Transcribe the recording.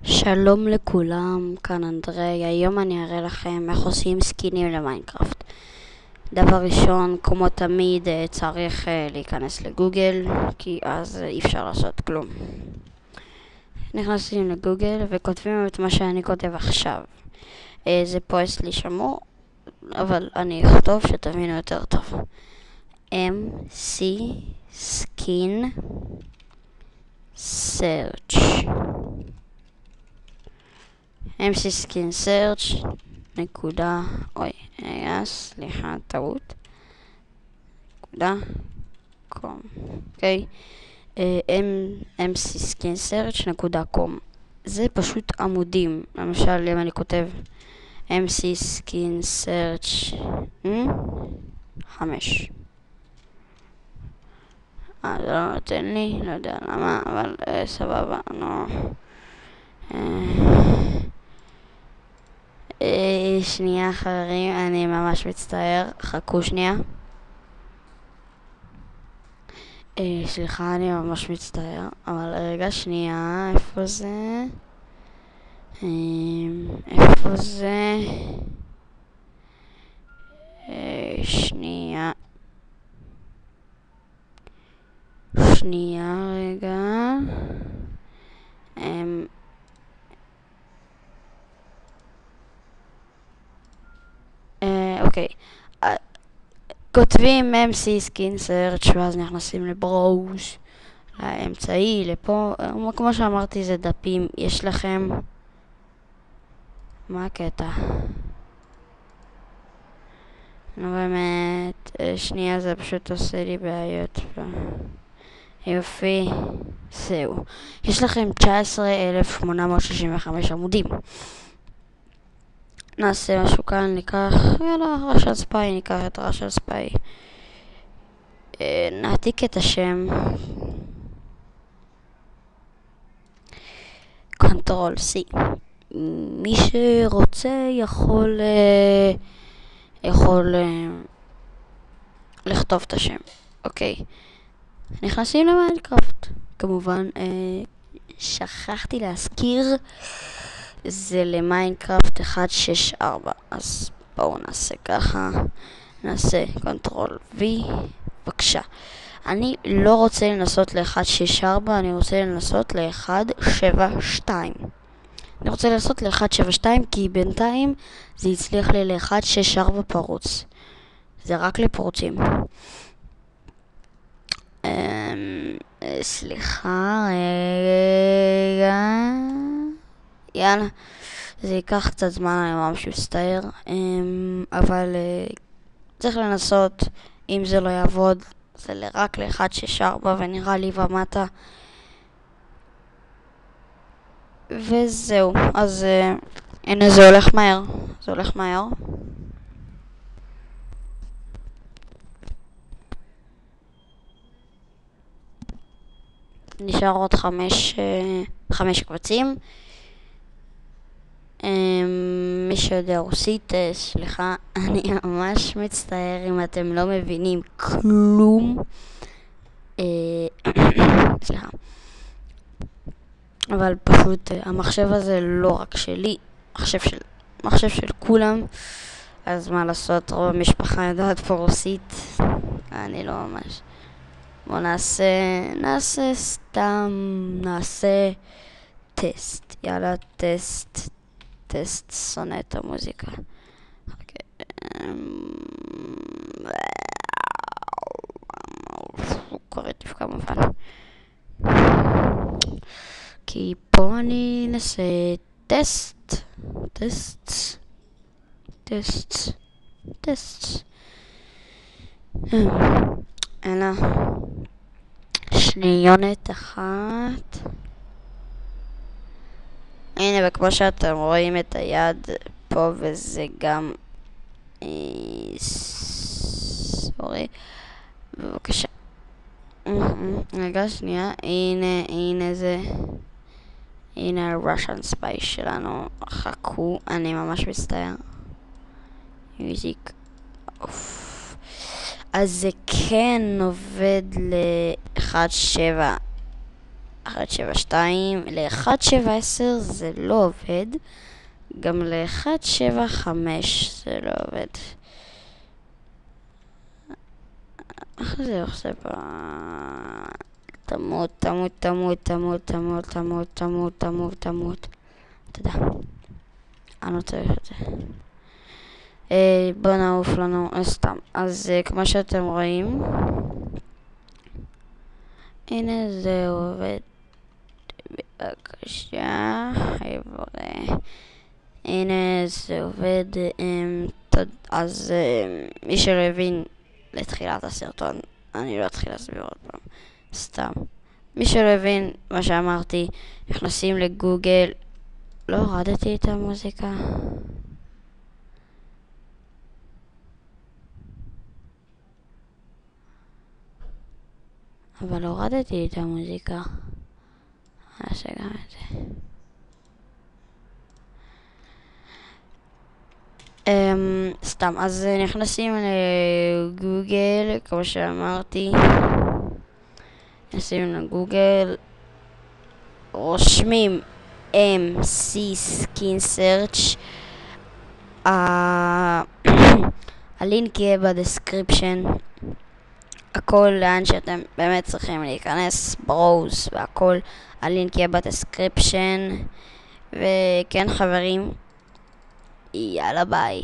שלום לכולם, כאן אנדרי. היום אני אראה לכם איך עושים סקינים למיינקראפט. דבר ראשון, כמו תמיד, צריך להיכנס לגוגל, כי אז אי אפשר לעשות כלום. נכנסים לגוגל וכותבים את מה שאני כותב עכשיו. זה פה אצלי שמור, אבל אני אכתוב שתבינו יותר טוב. MC Skin Search. MC Skin Search נקודה, סליחה, טעות, נקודה, קום, אוקיי, MC Skin Search נקודה קום. זה פשוט עמודים. למשל, אם אני כותב MC Skin Search 5, זה לא נותן לי, לא יודע למה, אבל סבבה, נו. שנייה חברים, אני ממש מצטער, חכו שנייה. סליחה, אני ממש מצטער, אבל רגע, שנייה, איפה זה? איפה זה? שנייה. שנייה, רגע. אוקיי. כותבים MC Skin Search ואז נכנסים לבראוז, לאמצעי, לפה. כמו שאמרתי, זה דפים. יש לכם... מה הקטע? לא באמת, שנייה, זה פשוט עושה לי בעיות. יופי, זהו. יש לכם 19,865 עמודים. נעשה משהו כאן, ניקח, יאללה, ראשל ספיי, ניקח את ראשל ספיי. נעתיק את השם. קונטרול C. מי שרוצה יכול לכתוב את השם. אוקיי. נכנסים למיינקראפט. כמובן, שכחתי להזכיר, זה למיינקראפט 1.6.4. אז בואו נעשה ככה. נעשה קונטרול V. בבקשה. אני לא רוצה לנסות ל-1.6.4, אני רוצה לנסות ל-1.7.2. אני רוצה לנסות ל-1.7.2 כי בינתיים זה הצליח לי ל-1.6.4 פרוץ. זה רק לפורצים. סליחה, רגע. יאללה. זה ייקח קצת זמן, אני ממש מצטער. אבל צריך לנסות. אם זה לא יעבוד, זה רק ל-1.6.4 ונראה לי ומטה. וזהו. אז הנה, זה הולך מהר. זה הולך מהר. נשאר עוד 5 קבצים. מי שיודע רוסית, סליחה, אני ממש מצטער אם אתם לא מבינים כלום. סליחה. אבל פשוט המחשב הזה לא רק שלי, מחשב של כולם. אז מה לעשות, רוב המשפחה יודעת פה רוסית, אני לא ממש. בואו נעשה טסט. יאללה, טסט, שונא את המוזיקה. קורטיב כמובן. כי פה אני נעשה טסט. אלא שניונת אחת. הנה, וכמו שאתם רואים את היד פה, וזה גם סורי, בבקשה. רגע, שנייה. הנה זה. הנה הראשן ספיי שלנו. חכו, אני ממש מצטער. מיוזיק. אז זה כן עובד ל-1.7. 172, ל-170 זה לא עובד, גם ל-175 זה לא עובד. איך זה עושה פה? תמות. תודה. אני לא צריך את זה. בוא נעוף לנו, סתם. אז כמו שאתם רואים, הנה זה עובד. בבקשה, חבר'ה. הנה זה עובד. אז מי שלא הבין לתחילת הסרטון, אני לא אתחיל להסביר עוד פעם, סתם. מי שלא הבין מה שאמרתי, נכנסים לגוגל. לא הורדתי את המוזיקה. אבל הורדתי את המוזיקה. נעשה גם את זה. סתם, אז נכנסים לגוגל, כמו שאמרתי. נכנסים לגוגל, רושמים MC Skin Search. הלינק יהיה בדסקריפשן. הכל לאן שאתם באמת צריכים להיכנס, ברוז והכל, הלינק יהיה בדסקריפשן. וכן חברים, יאללה ביי.